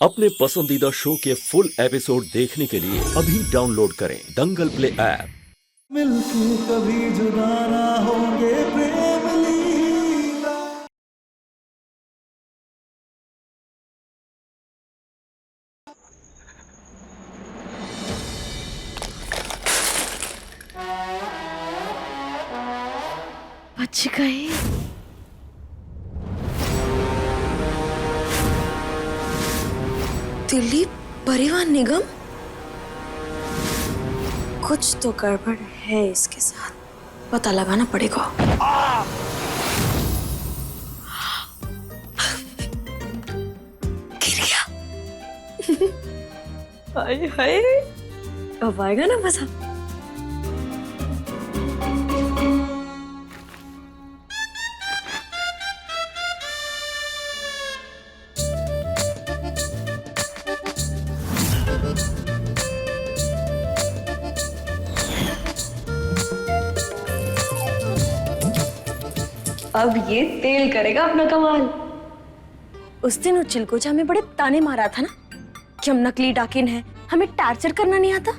अपने पसंदीदा शो के फुल एपिसोड देखने के लिए अभी डाउनलोड करें दंगल प्ले ऐप। मिलके कभी जुदा ना होंगे प्रेम लीला। बच गए। दिल्ली परिवहन निगम, कुछ तो गड़बड़ है इसके साथ, पता लगाना पड़ेगा। गिर गया। हाय हाय, अब आएगा ना मजा। अब ये तेल करेगा अपना कमाल। उस दिन वो चिलकोचा हमें बड़े ताने मारा था ना कि हम नकली डाकिन हैं, हमें टार्चर करना नहीं आता।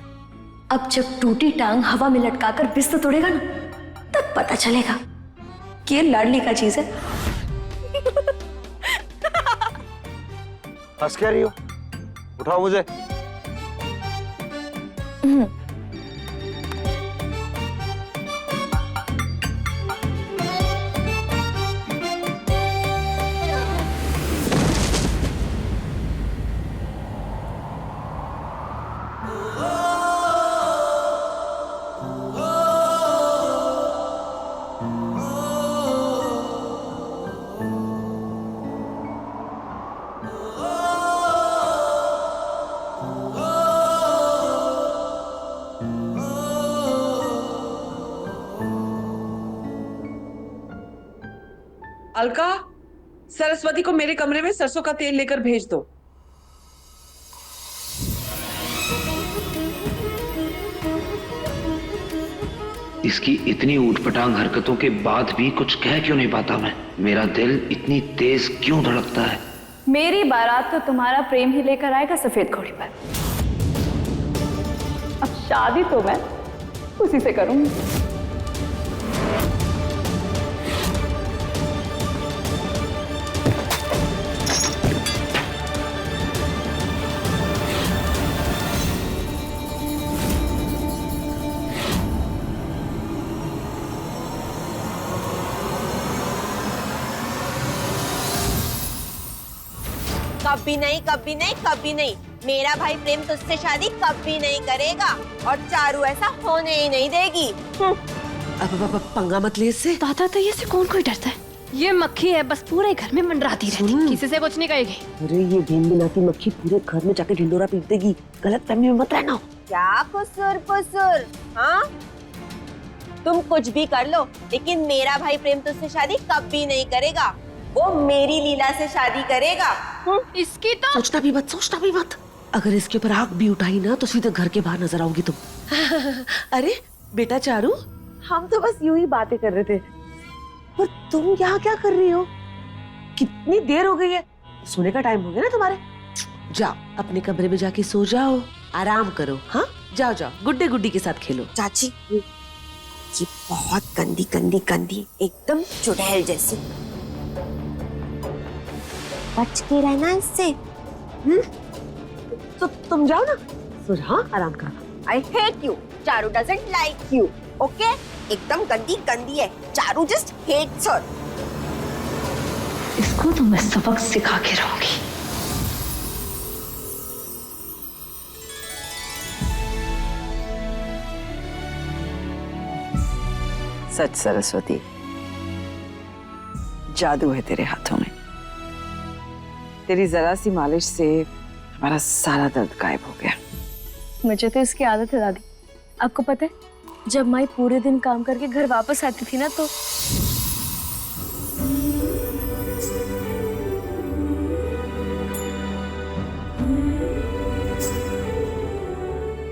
अब जब टूटी टांग हवा में लटकाकर बिस्तर तोड़ेगा ना, तब पता चलेगा कि ये लाडली का चीज है। हंस क्या रही हो? उठाओ मुझे। अलका, सरस्वती को मेरे कमरे में सरसों का तेल लेकर भेज दो। इसकी इतनी ऊटपटांग हरकतों के बाद भी कुछ कह क्यों नहीं पाता मैं? मेरा दिल इतनी तेज क्यों धड़कता है? मेरी बारात तो तुम्हारा प्रेम ही लेकर आएगा सफेद घोड़े पर। अब शादी तो मैं उसी से करूंगी। कभी नहीं, कभी नहीं, कभी नहीं। मेरा भाई प्रेम तुझसे शादी कभी नहीं करेगा और चारू ऐसा होने ही नहीं देगी। अब पंगा मत ले इससे। दादा तो ये से कौन कोई डरता है? ये मक्खी है, बस पूरे घर में मंडराती रहती, किसी से कुछ नहीं कहेगी। अरे ये भेन बिनाती मक्खी पूरे घर में जाके ढिंडोरा पीट देगी। गलत फहमी में मत रहना। क्या कुसुर पुसुर, हाँ? तुम कुछ भी कर लो, लेकिन मेरा भाई प्रेम तुझसे शादी कभी नहीं करेगा। वो मेरी लीला से शादी करेगा। इसकी तो सोचना भी मत, सोचना भी मत। अगर इसके ऊपर आग भी उठाई ना तो सीधे घर के बाहर नजर आओगी तुम। अरे बेटा चारू, हम तो बस यूं ही बातें कर रहे थे, पर तुम यहाँ क्या कर रही हो? कितनी देर हो गई है, सोने का टाइम हो गया ना तुम्हारे। जाओ अपने कमरे में जाके सो जाओ, आराम करो। हाँ जाओ जाओ, गुड्डे गुड्डी के साथ खेलो। चाची, ये बहुत गंदी गंदी गंदी, एकदम चुड़ैल जैसी। बच के रहना इससे। तो तुम जाओ ना, सो जाओ, आराम करो। I hate you. Charu doesn't like you. Okay? एकदम गंदी गंदी है। Charu just hates her. इसको तो मैं सबक सिखा के रहूंगी। सच सरस्वती, जादू है तेरे हाथों में। तेरी जरा सी मालिश से हमारा सारा दर्द गायब हो गया। मुझे तो इसकी आदत है दादी। आपको पता है, जब माई पूरे दिन काम करके घर वापस आती थी ना, तो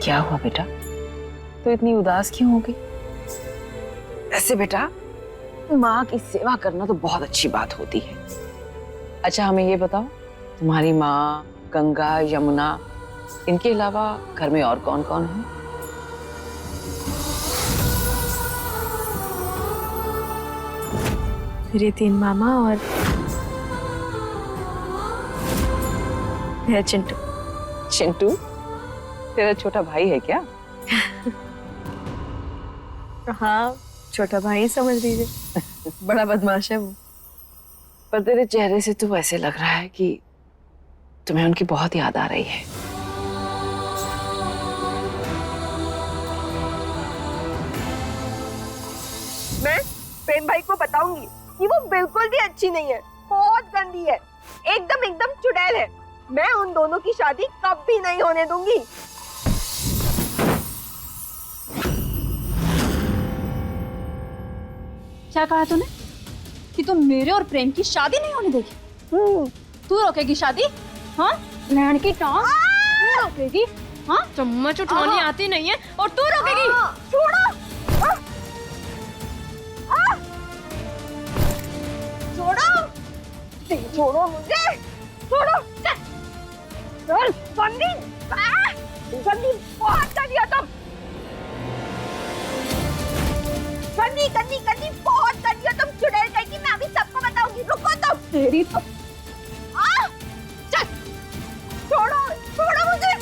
क्या हुआ बेटा? तो इतनी उदास क्यों होगी? ऐसे बेटा, माँ की सेवा करना तो बहुत अच्छी बात होती है। अच्छा हमें ये बताओ, तुम्हारी माँ गंगा, यमुना, इनके अलावा घर में और कौन कौन है? मेरे 3 मामा और मेरा चिंटू। चिंटू तेरा छोटा भाई है क्या? हाँ, छोटा भाई समझ लीजिए। बड़ा बदमाश है वो। पर तेरे चेहरे से तो ऐसे लग रहा है कि तुम्हें उनकी बहुत याद आ रही है। मैं प्रेम भाई को बताऊंगी कि वो बिल्कुल भी अच्छी नहीं है, बहुत गंदी है, एकदम चुड़ैल है। मैं उन दोनों की शादी कभी नहीं होने दूंगी। क्या कहा तूने कि तुम मेरे और प्रेम की शादी नहीं होने देगी? तू रोकेगी शादी? हाँ, नैन की टांग तू रोकेगी? हाँ, चम्मच उठानी आती नहीं है और तू रोकेगी? छोड़ो, छोड़ो, छोड़ो मुझे, छोड़ो। चल, गंदी, गंदी, बहुत गंदी हो तुम। गंदी, गंदी, गंदी, बहुत गंदी हो तुम, चुड़ैल कहीं। मैं अभी सबको बताऊंगी, रुको तुम। तेरी तो चल, छोड़ो, छोड़ो मुझे।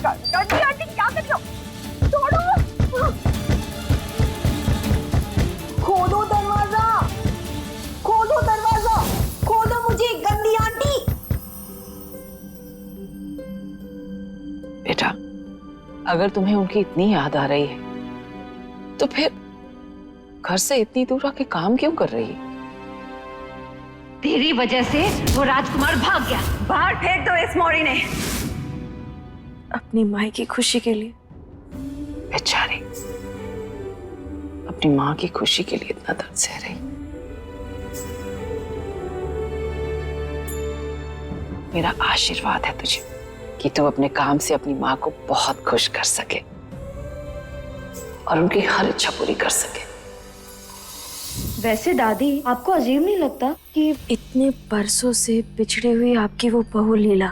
गंदी आंटी, क्या कर रही हो? छोड़ो, खोलो दरवाजा, खोलो दरवाजा, खोलो मुझे, गंदी आंटी। बेटा, अगर तुम्हें उनकी इतनी याद आ रही है तो फिर घर से इतनी दूर आके काम क्यों कर रही है? तेरी वजह से वो राजकुमार भाग गया। बाहर फेंक दो इस मौरी ने। अपनी माई की खुशी के लिए। बेचारी अपनी माँ की खुशी के लिए इतना दर्द सह रही। मेरा आशीर्वाद है तुझे कि तू अपने काम से अपनी माँ को बहुत खुश कर सके और उनकी हर इच्छा पूरी कर सके। वैसे दादी, आपको अजीब नहीं लगता कि इतने बरसों से बिछड़ी हुई आपकी वो बहू लीला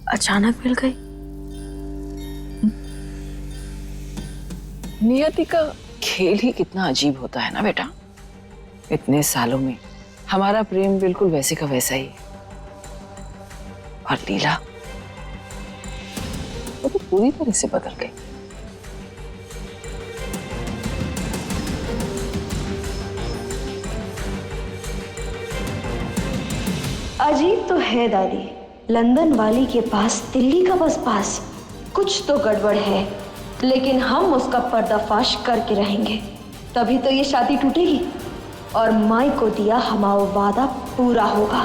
अचानक मिल गई? नियति का खेल ही कितना अजीब होता है ना बेटा। इतने सालों में हमारा प्रेम बिल्कुल वैसे का वैसा ही है, और लीला वो तो पूरी तरह से बदल गई। अजीब तो है दादी, लंदन वाली के पास दिल्ली का बस पास। कुछ तो गड़बड़ है, लेकिन हम उसका पर्दाफाश करके रहेंगे। तभी तो ये शादी टूटेगी और माई को दिया हमारा वादा पूरा होगा।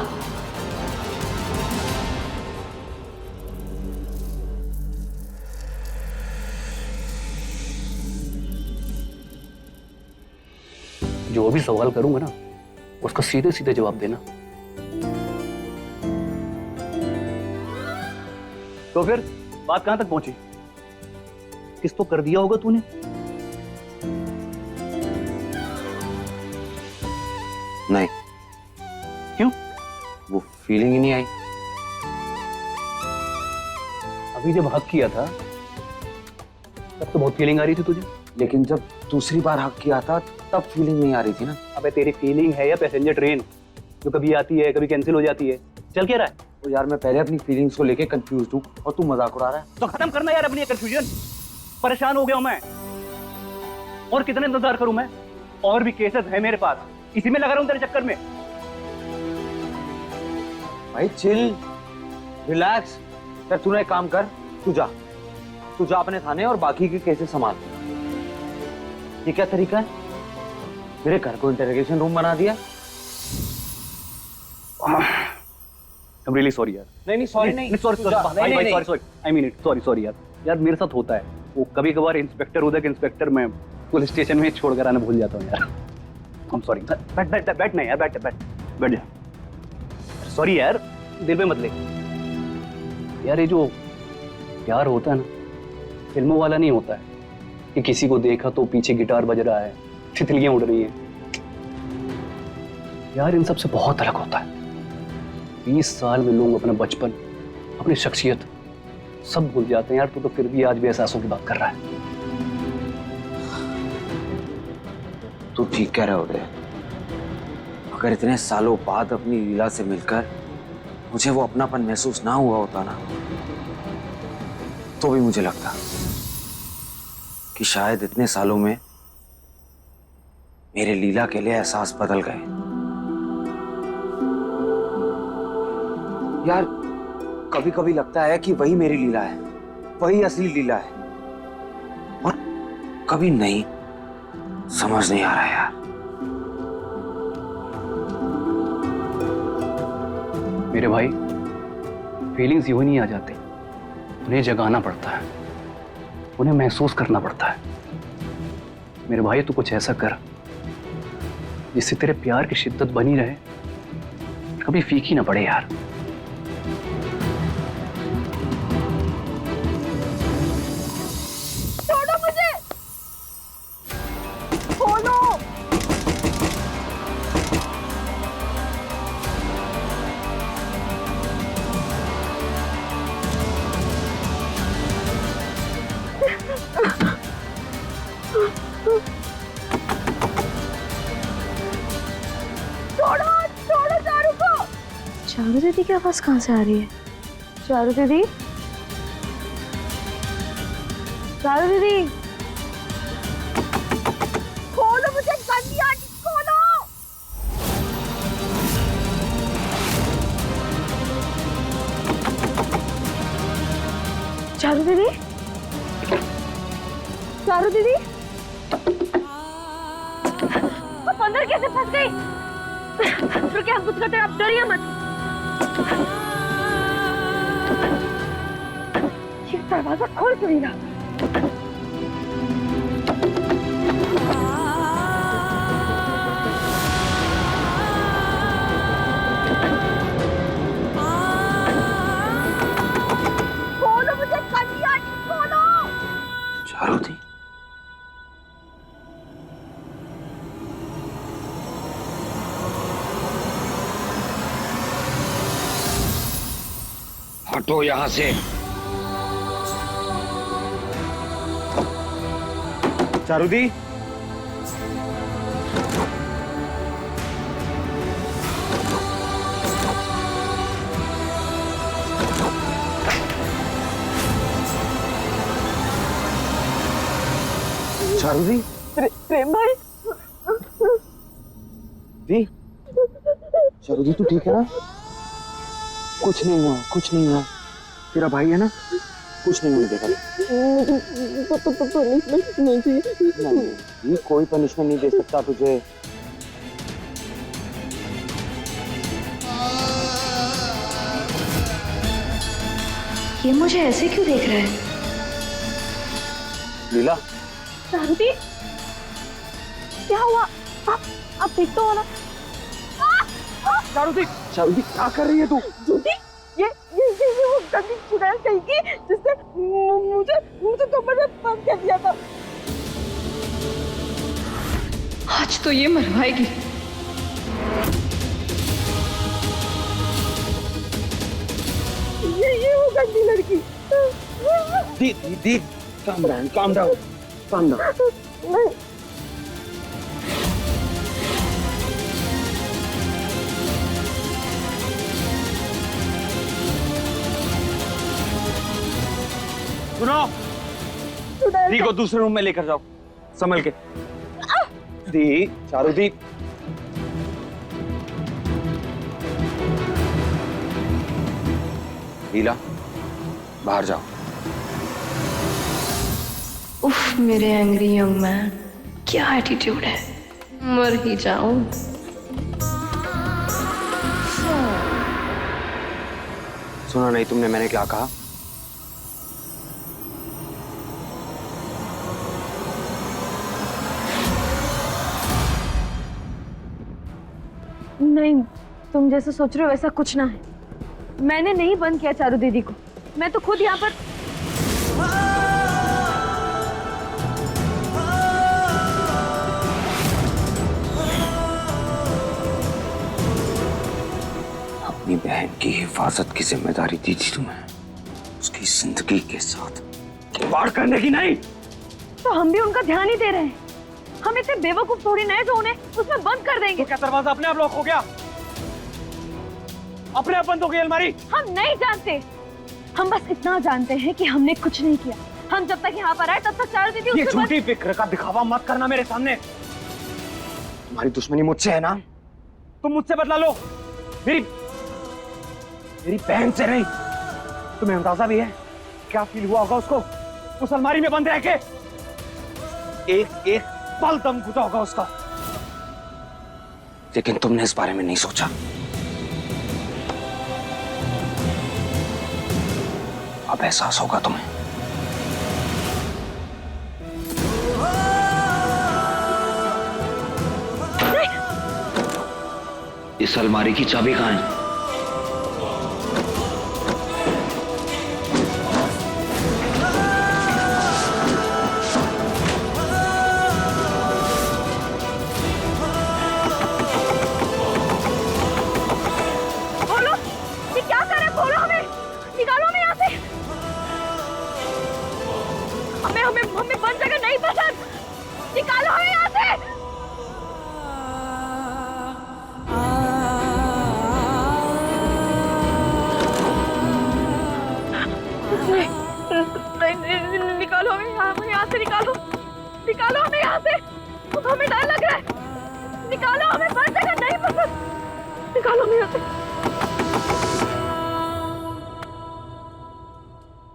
जो भी सवाल करूंगा ना, उसका सीधे सीधे जवाब देना। तो फिर बात कहां तक पहुंची? किस तो कर दिया होगा तूने? नहीं। क्यों? वो फीलिंग ही नहीं आई। अभी जब हक किया था तब तो बहुत फीलिंग आ रही थी तुझे। लेकिन जब दूसरी बार हक किया था तब फीलिंग नहीं आ रही थी ना। अबे तेरी फीलिंग है या पैसेंजर ट्रेन जो कभी आती है कभी कैंसिल हो जाती है? चल क्या रहा है? तो यार मैं पहले अपनी फीलिंग्स को लेके कंफ्यूज हूँ और तू मजाक उड़ा रहा है। तो खत्म करना यार अपनी कंफ्यूजन। परेशान हो गया हूं मैं, और कितने इंतजार करूं मैं? और भी केसेस है मेरे पास, इसी में लगा रहा हूं तेरे चक्कर में। भाई चिल, रिलैक्स। यार तू ना एक काम कर, तू जा अपने थाने और बाकी के केसेस संभाल। ये क्या तरीका है? मेरे घर को इंटरोगेशन रूम बना दिया। I'm really sorry यार। नहीं सॉरी नहीं, sorry I mean it, sorry यार मेरे साथ होता है वो। कभी कभार इंस्पेक्टर उधर के इंस्पेक्टर मैं पुलिस स्टेशन में छोड़कर आना भूल जाता हूँ यार। I'm sorry। बैठ नहीं यार, बैठ जा। सॉरी यार, दिल पे मत ले यार। ये जो प्यार होता है ना, फिल्मों वाला नहीं होता है कि किसी को देखा तो पीछे गिटार बज रहा है, तितलियां उड़ रही हैं। यार इन सब से बहुत अलग होता है। 20 साल में लोग अपना बचपन, अपनी शख्सियत सब भूल जाते हैं। यार तू तो फिर भी आज भी एहसासों की बात कर रहा है। तू ठीक कह रहा उदय। अगर इतने सालों बाद अपनी लीला से मिलकर मुझे वो अपनापन महसूस ना हुआ होता ना, तो भी मुझे लगता कि शायद इतने सालों में मेरे लीला के लिए एहसास बदल गए। यार कभी कभी लगता है कि वही मेरी लीला है, वही असली लीला है, और कभी नहीं, समझ नहीं आ रहा यार। मेरे भाई, फीलिंग्स यूं ही नहीं आ जाती, उन्हें जगाना पड़ता है, उन्हें महसूस करना पड़ता है। मेरे भाई तू कुछ ऐसा कर जिससे तेरे प्यार की शिद्दत बनी रहे, कभी फीकी ना पड़े यार। छोड़ो मुझे, खोलो। छोड़ो छोड़ो चारू को। चारू दीदी की आवाज कहाँ से आ रही है? चारू दीदी, चारू दीदी, खोलो मुझे, गंदी आंटी खोलो। चारू दीदी, चारू दीदी, आप अंदर कैसे फंस गई? रुकिए, हम कुछ करते हैं, आप डरिए मत। ये दरवाजा खोल क्यों नहीं रहा? खोलो मुझे, गंदी आंटी खोलो। चारू थी। हटो यहां से। चारुदी, चारुदी, प्रेम भाई, दी, चारुदी तू ठीक है ना? कुछ नहीं हुआ, कुछ नहीं हुआ। तेरा भाई है ना, कुछ नहीं होने देगा। पनिशमेंट नहीं चाहिए। नहीं, कोई पनिशमेंट नहीं दे सकता तुझे। ये मुझे ऐसे क्यों देख रहा है? लीला, चारुदी, क्या हुआ? आप देख तो हो ना? चारुदी, चारुदी क्या कर रही है तू? ये वो गंदी चुड़ैल कहेगी जिसने मुझे कमर में बंद कर दिया था। आज तो ये मरवाएगी। ये वो गंदी लड़की। दी, दी, दी, calm down, calm down, calm down। नहीं, सुनो, दी को दूसरे रूम में लेकर जाओ, संभल के। दी, चारुदी, लीला, बाहर जाओ। उफ, मेरे एंग्री यंग मैन, क्या एटीट्यूड है, मर ही जाऊं। सुना नहीं तुमने मैंने क्या कहा? नहीं, तुम जैसा सोच रहे हो वैसा कुछ ना है। मैंने नहीं बंद किया चारू दीदी को, मैं तो खुद यहाँ पर। बहन की हिफाजत की जिम्मेदारी दी थी तुम्हें, उसकी जिंदगी के साथ खिलवाड़ करने की नहीं। तो हम भी उनका ध्यान ही दे रहे हैं। हम इतने बेवकूफ थोड़ी नहीं जो उन्हें उसमें बंद कर देंगे। तो क्या दरवाजा अपने आप लॉक हो गया? अपने आप बंद हो गई अलमारी? हम नहीं जानते, हम बस इतना जानते हैं कि हमने कुछ नहीं किया। हम जब तक यहाँ पर आए तब तक चारू दीदी ये झूठी फिक्र का दिखावा मत करना मेरे सामने। तुम्हारी दुश्मनी मुझसे है ना, तुम मुझसे बदला लो, मेरी बहन से नहीं। तुम्हें अंदाजा भी है क्या फील हुआ होगा उसको उस अलमारी में बंद रह के? एक एक पल दम घुटा होगा उसका, लेकिन तुमने इस बारे में नहीं सोचा। अब एहसास होगा तुम्हें। इस अलमारी की चाबी कहां है? बोलो, ये क्या कर रहे? बोलो, हमें निकालो हमें यहाँ से। हमें बंद जगह नहीं पसंद, निकालो हमें यहाँ से। नहीं, निकालो हमें यहाँ से, निकालो हमें यहाँ से। हमें डर लग रहा है, निकालो हमें, बंद जगह नहीं पसंद, निकालो हमें यहाँ से।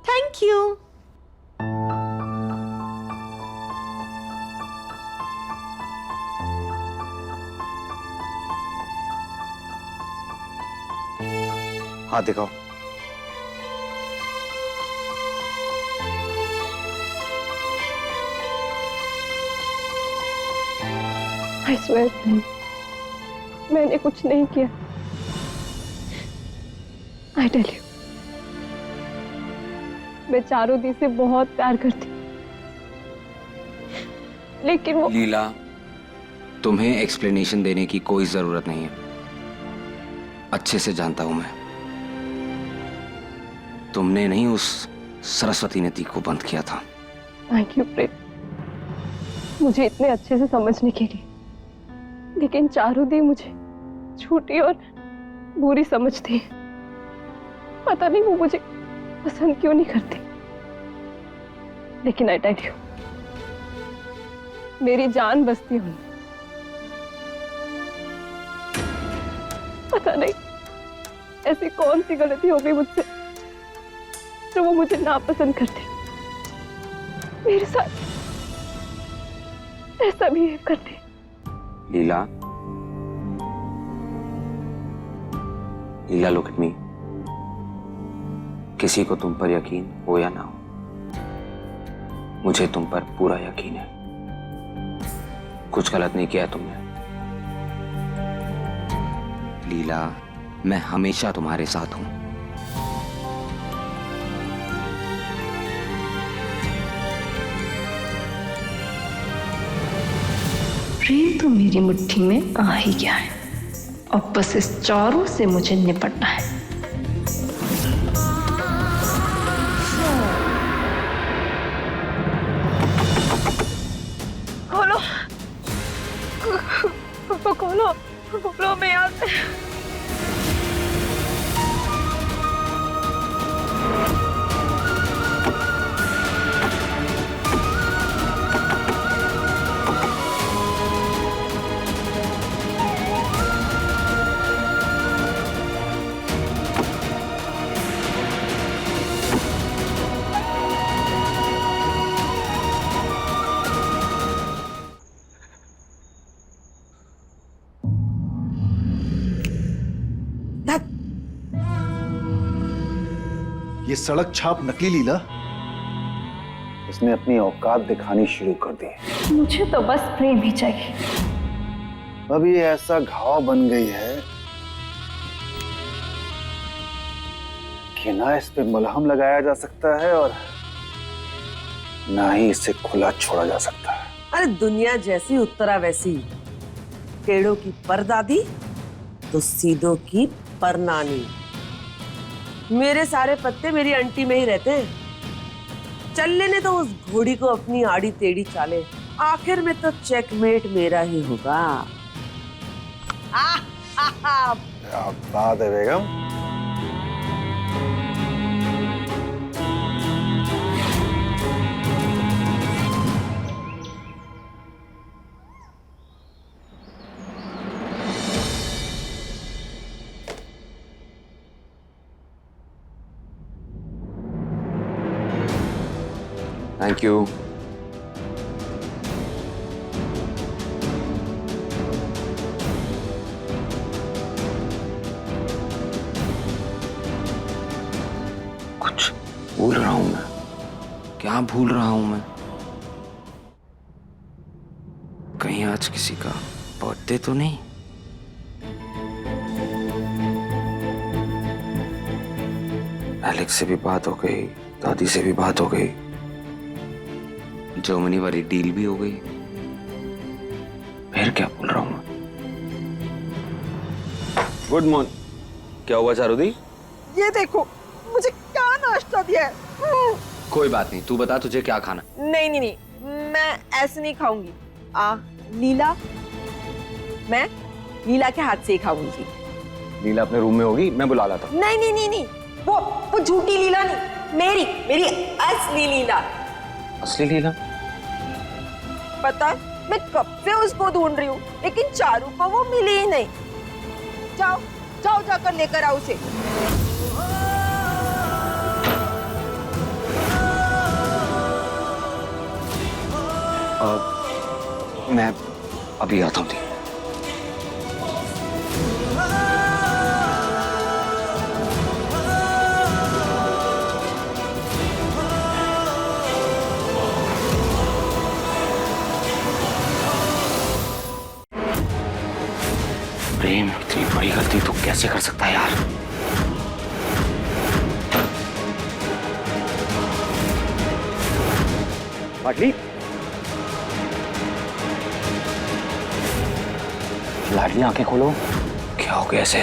Thank you. हाथ दिखाओ। I swear, मैंने कुछ नहीं किया। I tell you, मैं चारू दी से बहुत प्यार करती, लेकिन वो लीला, तुम्हें एक्सप्लेनेशन देने की कोई जरूरत नहीं है। अच्छे से जानता हूं मैं, तुमने नहीं उस सरस्वती नदी को बंद किया था। थैंक यू प्रेम, मुझे इतने अच्छे से समझने के लिए। लेकिन चारू दी मुझे झूठी और बुरी समझती है। पता नहीं वो मुझे पसंद क्यों नहीं करती। लेकिन आई टेल यू, मेरी जान बसती हूँ। पता नहीं ऐसी कौन सी गलती हो गई मुझसे जो वो मुझे नापसंद करते, मेरे साथ ऐसा बिहेव करते। लीला, लुक एट मी। किसी को तुम पर यकीन हो या ना हो, मुझे तुम पर पूरा यकीन है। कुछ गलत नहीं किया तुमने। लीला, मैं हमेशा तुम्हारे साथ हूं। प्रेम तो मेरी मुट्ठी में आ ही गया है। अब बस इस चारों से मुझे निपटना है। खोलो मैं यहाँ से। ये सड़क छाप नकली लीला, उसने अपनी औकात दिखानी शुरू कर दी। मुझे तो बस प्रेम ही चाहिए। अब ये ऐसा घाव बन गई है कि ना इस पे मलहम लगाया जा सकता है और ना ही इसे खुला छोड़ा जा सकता है। अरे दुनिया जैसी उत्तरा वैसी, पेड़ों की परदादी तो सीधों की परनानी। मेरे सारे पत्ते मेरी अंटी में ही रहते हैं। चल लेने तो उस घोड़ी को अपनी आड़ी टेढ़ी चाले, आखिर में तो चेकमेट मेरा ही होगा। क्या बात है बेगम। Thank you. कुछ भूल रहा हूं मैं, क्या भूल रहा हूं मैं? कहीं आज किसी का बर्थडे तो नहीं? एलेक्स से भी बात हो गई, दादी से भी बात हो गई, जर्मनी वाली डील भी हो गई। फिर क्या बोल रहा हूं मैं? Good morning. क्या हुआ चारुदी? ये देखो मुझे क्या नाश्ता दिया है। कोई बात नहीं, तू बता तुझे क्या खाना? नहीं नहीं नहीं, मैं ऐसे नहीं खाऊंगी। लीला, मैं लीला के हाथ से ही खाऊंगी। लीला अपने रूम में होगी, मैं बुला लाता हूं। नहीं नहीं नहीं नहीं, वो झूठी लीला नहीं, मेरी मेरी असली लीला। असली लीला? पता है मैं कब से उसको ढूंढ रही हूँ, लेकिन चारू को वो मिली ही नहीं। जाओ जाओ जाकर लेकर आओ उसे। मैं अभी आता हूँ। प्रेम इतनी बड़ी गलती तो कैसे कर सकता है यार? लाडली, लाडली आंखें खोलो। क्या हो गया ऐसे?